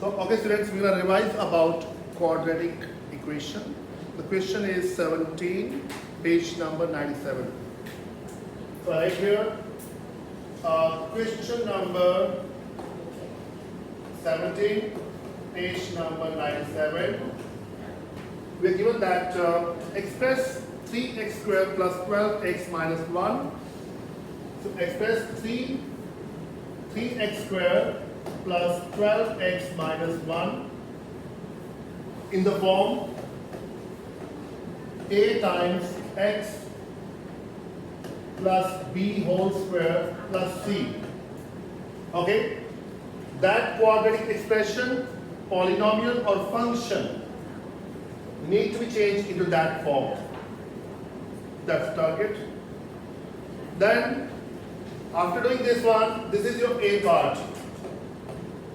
So, okay, students, we're going to revise about quadratic equation. The question is 17, page number 97. So, right here, question number 17, page number 97. We are given that express 3x squared plus 12x minus 1. So, express 3x squared plus 12x minus 1 in the form a times x plus b whole square plus c. Okay? That quadratic expression, polynomial or function need to be changed into that form. That's the target. Then after doing this one, this is your A part.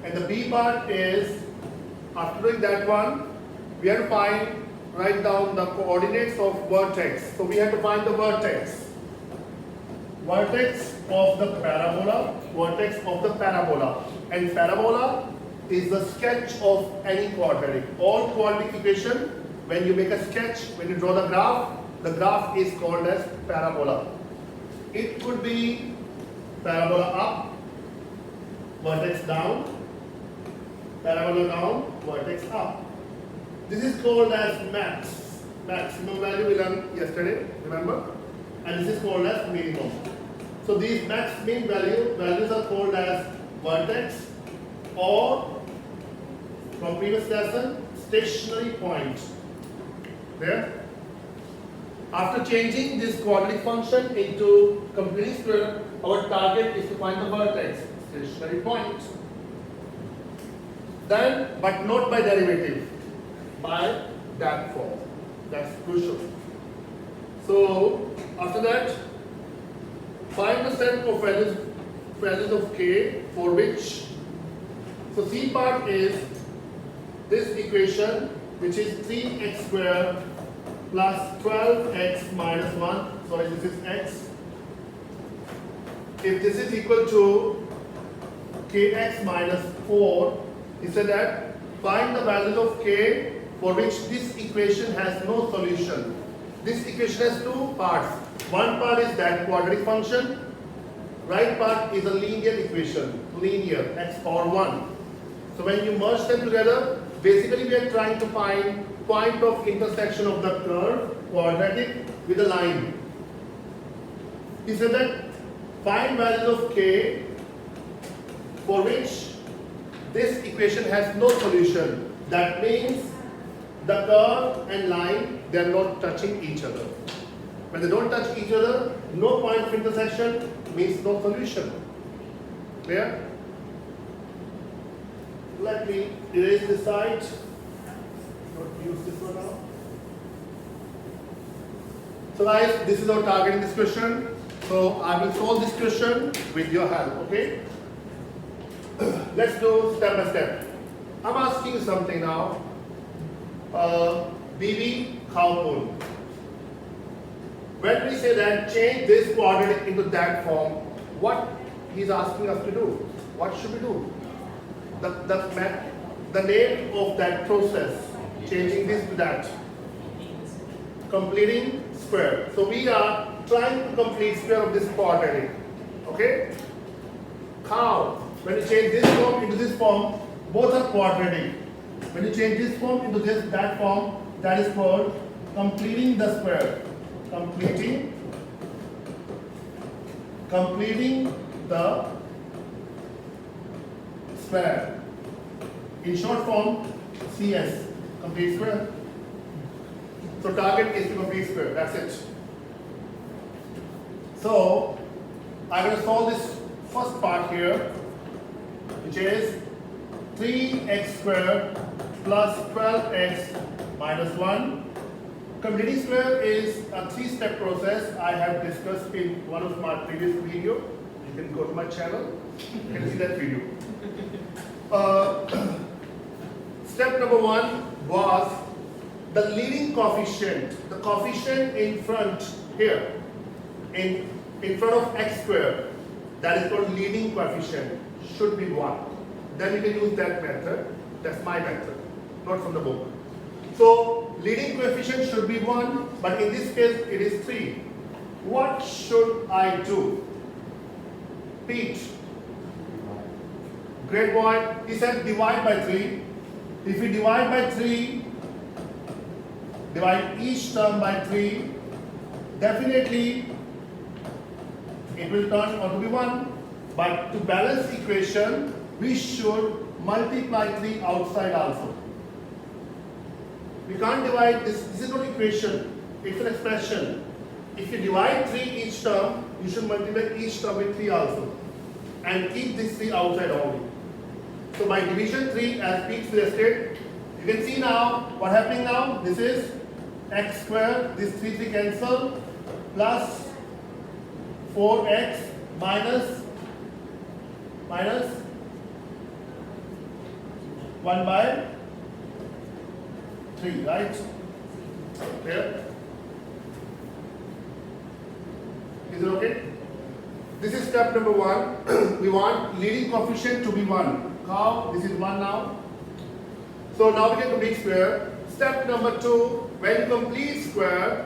And the B part is, after doing that one, we have to write down the coordinates of vertex. So we have to find the vertex. Vertex of the parabola. Vertex of the parabola. And parabola is the sketch of any quadratic. All quadratic equation, when you make a sketch, when you draw the graph is called as parabola. It could be parabola up, vertex down, parabola down, vertex up. This is called as maximum value we learned yesterday, remember? And this is called as minimum. So these max min values are called as vertex, or from previous lesson, stationary point. There. After changing this quadratic function into completing square, our target is to find the vertex, stationary point. Then, but not by derivative, by that form. That's crucial. So, after that, find the set of values of k for which, so C part is this equation, which is 3x squared plus 12x minus 1, sorry, this is x. If this is equal to kx minus 4, he said that find the values of k for which this equation has no solution. This equation has two parts. One part is that quadratic function, right part is a linear equation, linear, x power 1. So when you merge them together, basically we are trying to find point of intersection of the curve, quadratic, with a line. He said that find values of k for which this equation has no solution. That means the curve and line, they are not touching each other. When they don't touch each other, no point of intersection means no solution. Clear? Let me erase this side. Not use this one now. So guys, this is our target in this question. So I will solve this question with your help, okay? Let's do step by step. I'm asking you something now. BB Kowpoon. When we say that change this quadratic into that form, what he's asking us to do? What should we do? The name of that process, changing this to that, completing square. So we are trying to complete square of this quadratic. Okay? Cow. When you change this form into this form, both are quadratic. When you change this form into that form, that is called completing the square. Completing the square. In short form, CS, complete square. So target is to complete square, that's it. So I'm going to solve this first part here, which is 3x squared plus 12x minus 1. Completing square is a three-step process I have discussed in one of my previous video. You can go to my channel, you can see that video. Step number 1 was the leading coefficient, the coefficient in front here, in front of x squared, that is called leading coefficient, should be 1. Then you can use that method. That's my method, not from the book. So leading coefficient should be 1, but in this case it is 3. What should I do? Pete. Great boy. He said divide by 3. If we divide by 3, divide each term by 3, definitely it will turn out to be 1. But to balance equation, we should multiply 3 outside also. We can't divide this. This is not equation. It's an expression. If you divide 3 each term, you should multiply each term with 3 also. And keep this 3 outside only. So by division 3, as Pete suggested, you can see now what happening now. This is x square, this 3 cancel, plus 4x minus 1 by 3, right? Clear? Is it okay? This is step number 1. We want leading coefficient to be 1. How? This is 1 now. So now we can complete square. Step number 2, when you complete square,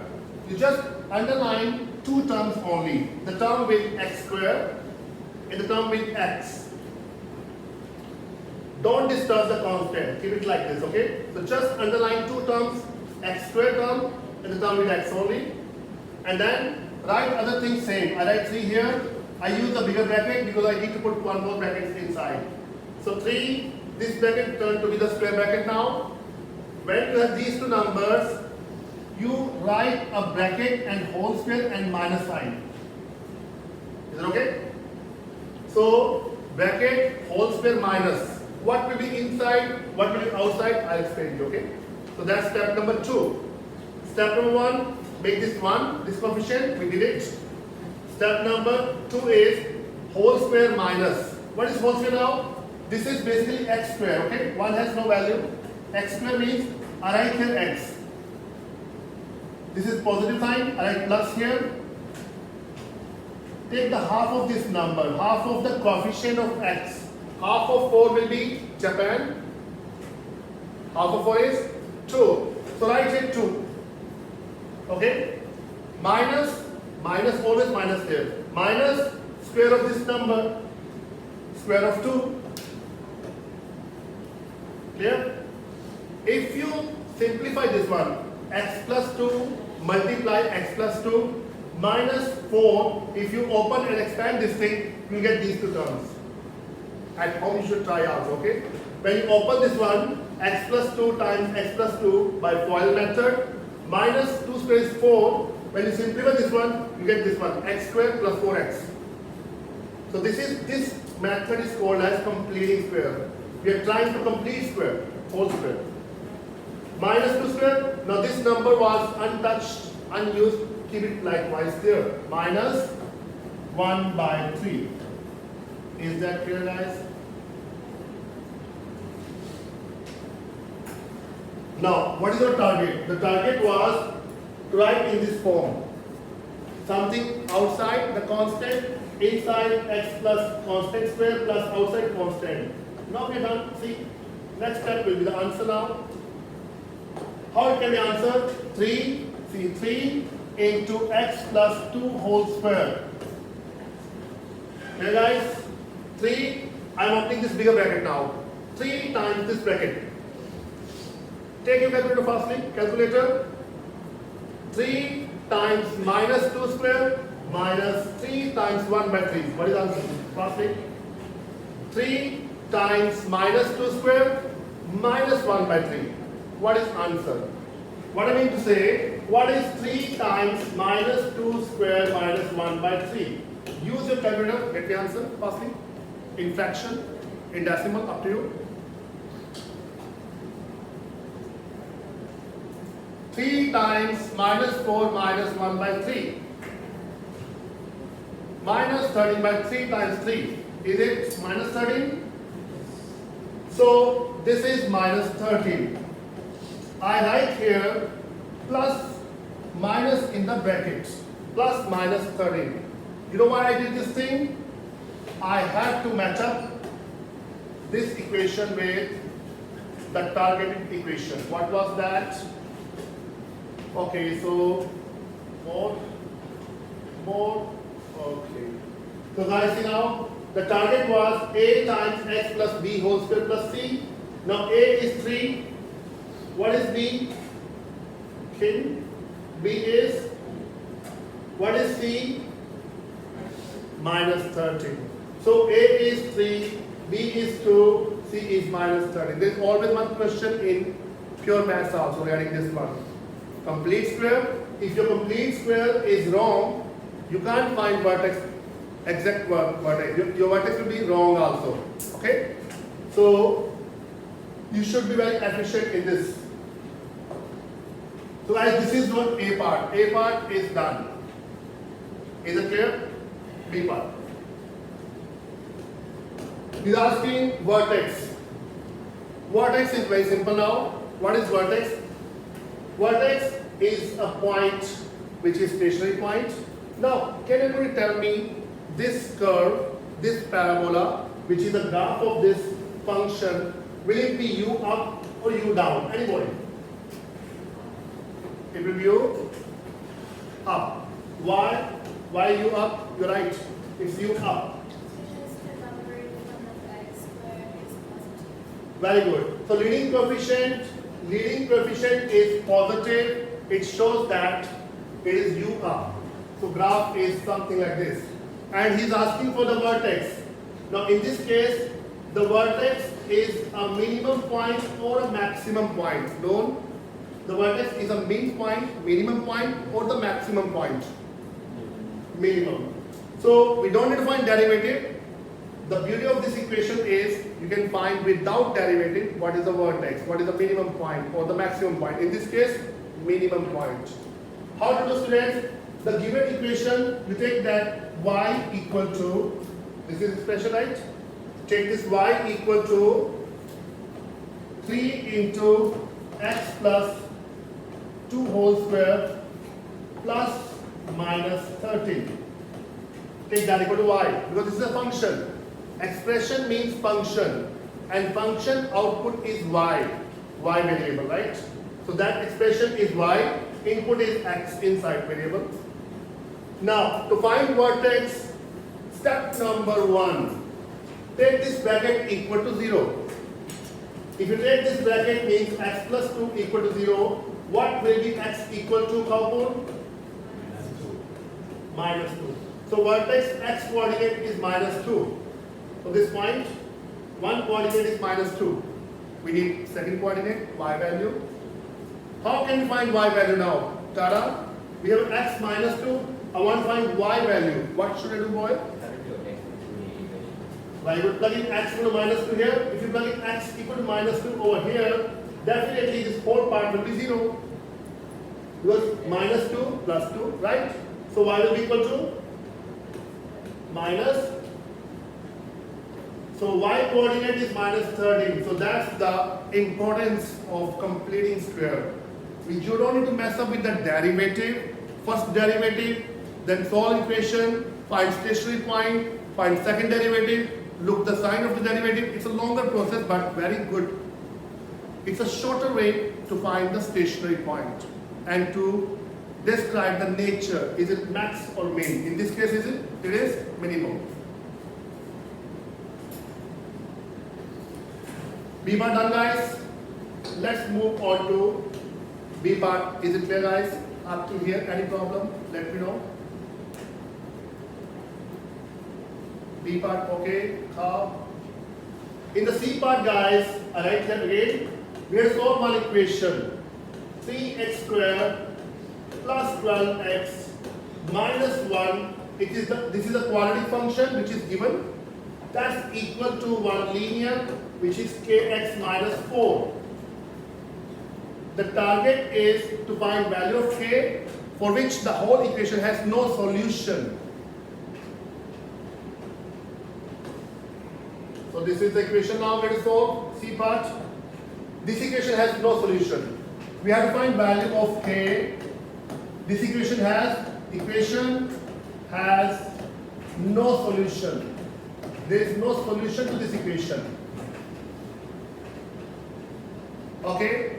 you just underline 2 terms only. The term with x square and the term with x. Don't disturb the constant. Keep it like this, okay? So just underline 2 terms, x square term and the term with x only. And then write other things same. I write 3 here. I use the bigger bracket because I need to put 1 more bracket inside. So 3, this bracket turned to be the square bracket now. When you have these 2 numbers, you write a bracket and whole square and minus sign. Is it okay? So bracket, whole square, minus. What will be inside, what will be outside, I'll explain you, okay? So that's step number 2. Step number 1, make this 1, this coefficient, we did it. Step number 2 is whole square minus. What is whole square now? This is basically x square, okay? 1 has no value. X square means I write here x. This is positive sign, I write plus here. Take the half of this number, half of the coefficient of x. Half of 4 will be Japan. Half of 4 is 2. So write here 2. Okay? Minus always minus there. Minus square of this number, square of 2. Clear? If you simplify this one, x plus 2 multiply x plus 2 minus 4, if you open and expand this thing, you get these 2 terms. At home you should try out, okay? When you open this one, x plus 2 times x plus 2 by FOIL method, minus 2 square is 4. When you simplify this one, you get this one, x square plus 4x. So this method is called as completing square. We are trying to complete square, whole square. Minus 2 square, now this number was untouched, unused, keep it likewise there. Minus 1 by 3. Is that clear, guys? Now, what is our target? The target was to write in this form. Something outside the constant, inside x plus constant square plus outside constant. Now we are done. See, next step will be the answer now. How it can be answered? 3, see 3 into x plus 2 whole square. Okay guys? 3, I am opening this bigger bracket now. 3 times this bracket. Take your calculator firstly. Calculator. 3 times minus 2 square minus 3 times 1 by 3. What is the answer? Firstly. 3 times minus 2 square minus 1 by 3. What is answer? What I mean to say, what is 3 times minus 2 square minus 1 by 3? Use your calculator, get the answer firstly. In fraction, in decimal, up to you. 3 times minus 4 minus 1 by 3. Minus 13 by 3 times 3. Is it minus 13? So this is minus 13. I write here plus minus in the brackets. Plus minus 13. You know why I did this thing? I have to match up this equation with the targeted equation. What was that? Okay, so more. Okay. So guys, see now the target was a times x plus b whole square plus c. Now a is 3. What is b? King. B is, what is c? Minus 13. So a is 3, b is 2, c is minus 13. There is always one question in pure maths also regarding this one. Complete square. If your complete square is wrong, you can't find vertex, exact vertex. Your vertex will be wrong also. Okay? So you should be very efficient in this. So guys, this is not A part. A part is done. Is it clear? B part. He's asking vertex. Vertex is very simple now. What is vertex? Vertex is a point which is stationary point. Now, can anybody tell me this curve, this parabola, which is the graph of this function, will it be u up or u down? Anybody? It will be u up. Why? Why u up? You're right. It's u up. Very good. So leading coefficient is positive. It shows that it is u up. So graph is something like this. And he's asking for the vertex. Now in this case, the vertex is a minimum point or a maximum point. Known? The vertex is a min point, minimum point, or the maximum point. Minimum. So we don't need to find derivative. The beauty of this equation is you can find without derivative what is the vertex, what is the minimum point or the maximum point. In this case, minimum point. How to do, students? The given equation, you take that y equal to, this is expression, right? Take this y equal to 3 into x plus 2 whole square plus minus 13. Take that equal to y, because this is a function. Expression means function, and function output is y variable, right? So that expression is y, input is x inside variable. Now, to find vertex, step number 1, take this bracket equal to 0. If you take this bracket, means x plus 2 equal to 0, what will be x equal to, Kapoor? Minus 2. So vertex x coordinate is minus 2. So this point, one coordinate is minus 2. We need second coordinate, y value. How can we find y value now? Tara, we have x minus 2. I want to find y value. What should I do, boy? I would plug in x equal to minus 2 here. If you plug in x equal to minus 2 over here, definitely this whole part will be 0. Because minus 2 plus 2, right? So y will be equal to minus. So y coordinate is minus 13. So that's the importance of completing square. You don't need to mess up with the derivative. First derivative, then solve equation, find stationary point, find second derivative, look the sign of the derivative. It's a longer process but very good. It's a shorter way to find the stationary point and to describe the nature. Is it max or min? In this case, it is minimum. B part done, guys. Let's move on to B part. Is it clear, guys? Up to here, any problem? Let me know. B part, okay. In the C part, guys, I write here again. We have solved one equation. 3x squared plus 12x minus 1. This is a quadratic function which is given. That's equal to one linear, which is kx minus 4. The target is to find value of k for which the whole equation has no solution. So this is the equation now. Let us solve C part. This equation has no solution. We have to find value of k. This equation has no solution. There is no solution to this equation. Okay,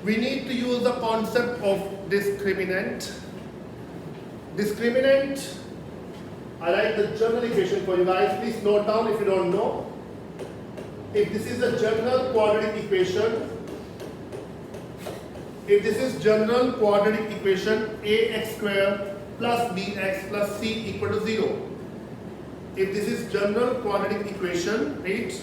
we need to use the concept of discriminant. Discriminant, I write the general equation for you guys. Please note down if you don't know. If this is a general quadratic equation, ax square plus bx plus c equal to 0. If this is general quadratic equation, right?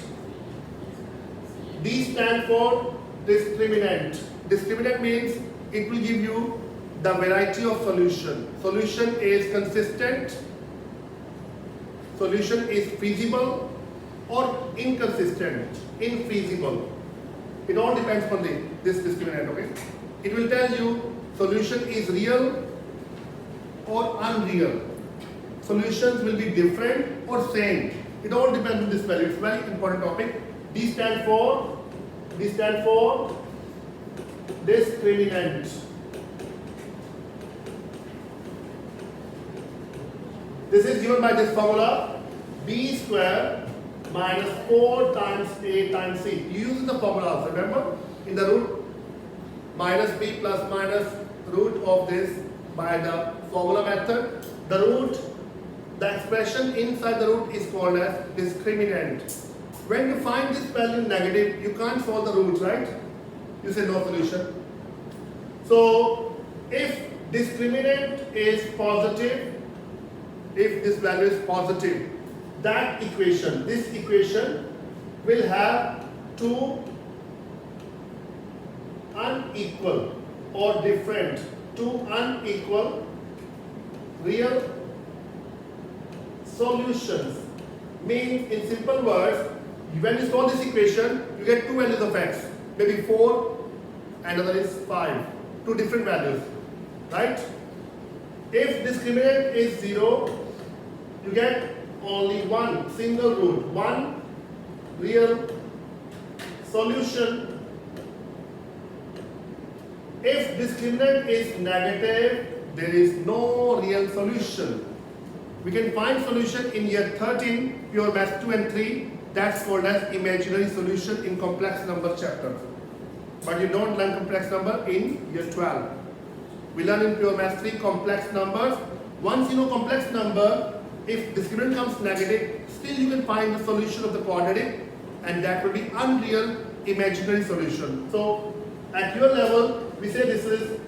D stand for discriminant. Discriminant means it will give you the variety of solution. Solution is consistent, solution is feasible or inconsistent, infeasible. It all depends on this discriminant, okay? It will tell you solution is real or unreal. Solutions will be different or same. It all depends on this value. It's a very important topic. D stand for discriminant. This is given by this formula, b square minus 4 times a times c. You use the formula, remember, in the root, minus b plus minus root of this by the formula method. The root, the expression inside the root is called as discriminant. When you find this value negative, you can't solve the roots, right? You say no solution. So, if discriminant is positive, if this value is positive, that equation, this equation will have two unequal or different, two unequal real solutions. Means, in simple words, when you solve this equation, you get two values of x, maybe 4 and another is 5, two different values, right? If discriminant is 0, you get only one single root, one real solution. If discriminant is negative, there is no real solution. We can find solution in year 13, pure math 2 and 3. That's called as imaginary solution in complex number chapter. But you don't learn complex number in year 12. We learn in pure math 3 complex numbers. Once you know complex number, if discriminant comes negative, still you can find the solution of the quadratic, and that will be unreal imaginary solution. So at your level, we say this is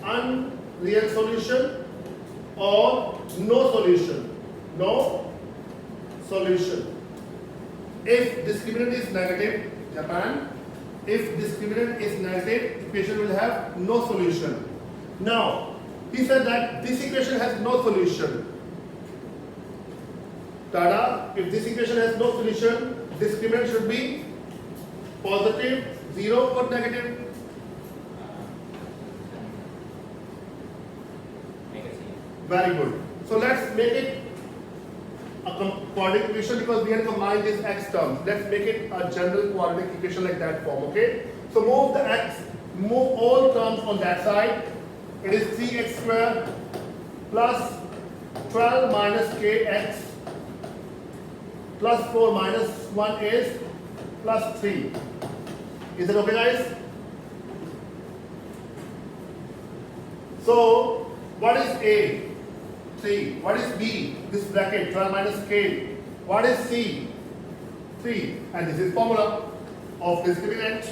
unreal solution or no solution. No solution. If discriminant is negative, Japan, if discriminant is negative, equation will have no solution. Now, he said that this equation has no solution. Tada, if this equation has no solution, discriminant should be positive, 0 or negative? Very good. So let's make it a quadratic equation because we have combined these x terms. Let's make it a general quadratic equation like that form, okay? So move the x, move all terms on that side. It is 3x square plus 12 minus kx plus 4 minus 1 is plus 3. Is it okay, guys? So, what is A? 3. What is B? This bracket 12 minus k. What is C? 3. And this is formula of discriminant.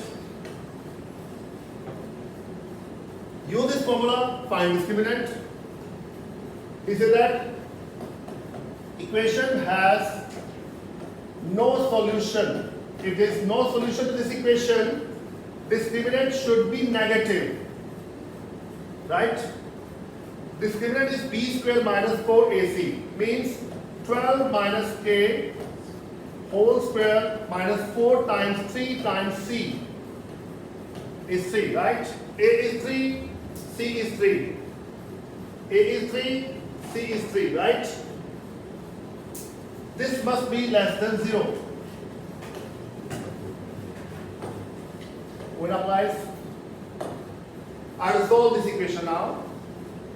Use this formula, find discriminant. He said that equation has no solution. If there is no solution to this equation, discriminant should be negative. Right? Discriminant is b square minus 4ac. Means 12 minus k whole square minus 4 times 3 times c is 3, right? A is 3, C is 3. A is 3, C is 3, right? This must be less than 0. What applies? I will solve this equation now.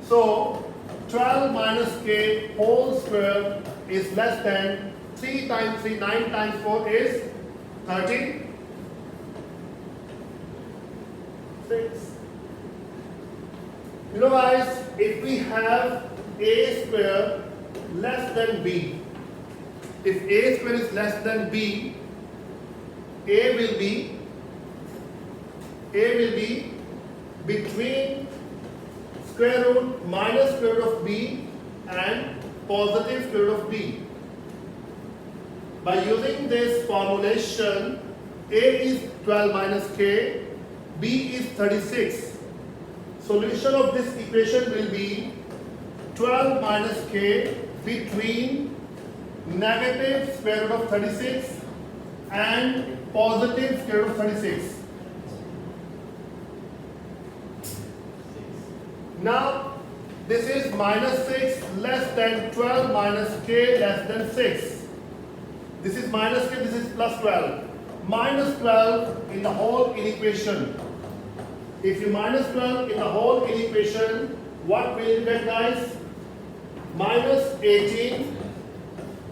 So 12 minus k whole square is less than 3 times 3, 9 times 4 is 13. 6. You know guys, if we have a square less than b, if a square is less than b, a will be between square root minus square root of b and positive square root of b. By using this formulation, a is 12 minus k, b is 36. Solution of this equation will be 12 minus k between negative square root of 36 and positive square root of 36. Now, this is minus 6 less than 12 minus k less than 6. This is minus k, this is plus 12. Minus 12 in the whole inequation. If you minus 12 in the whole inequation, what will you get, guys? Minus 18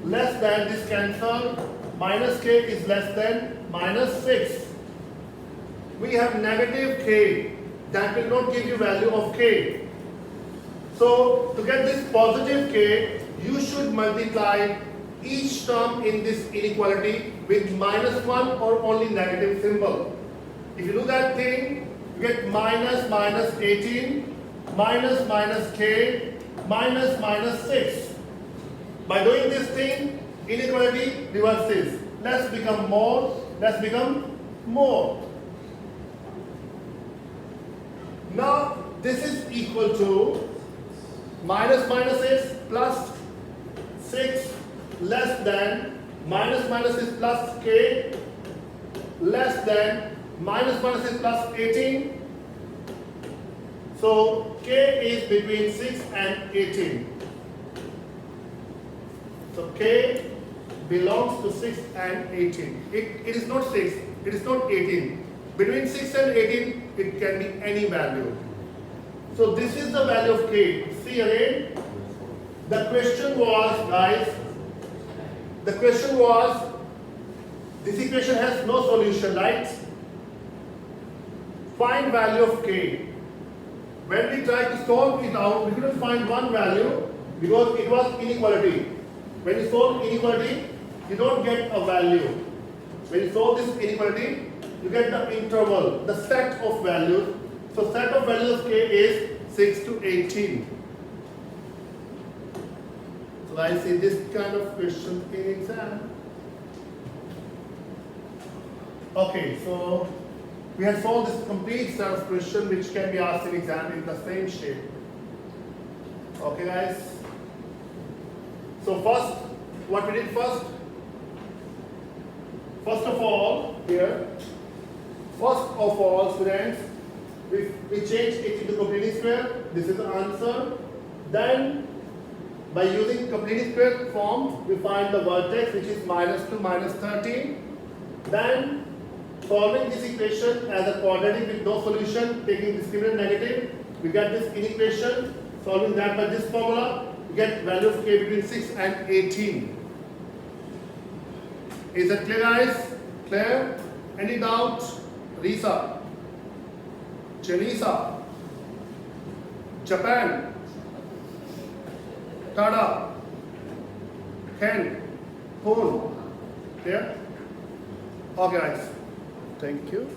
less than this cancel. Minus k is less than minus 6. We have negative k. That will not give you value of k. So to get this positive k, you should multiply each term in this inequality with minus 1 or only negative symbol. If you do that thing, you get minus minus 18, minus minus k, minus minus 6. By doing this thing, inequality reverses. Less become more, less become more. Now this is equal to minus minus is plus 6 less than minus minus is plus k less than minus minus is plus 18. So k is between 6 and 18. So k belongs to 6 and 18. It is not 6, it is not 18. Between 6 and 18, it can be any value. So this is the value of k. See again, the question was, guys, the question was, this equation has no solution, right? Find value of k. When we tried to solve it out, we couldn't find one value because it was inequality. When you solve inequality, you don't get a value. When you solve this inequality, you get the interval, the set of values. So set of values of k is 6 to 18. So I see this kind of question in exam. Okay, so we have solved this complete set of questions which can be asked in exam in the same shape. Okay guys. So first, what we did first? First of all, students, we changed it into completing square. This is the answer. Then, by using completing square form, we find the vertex which is minus 2, minus 13. Then, solving this equation as a quadratic with no solution, taking discriminant negative, we get this inequation. Solving that by this formula, we get value of k between 6 and 18. Is that clear, guys? Clear? Any doubt? Risa, Chenisa, Japan, Tada, Ken, Poon. Clear? Okay, guys. Thank you.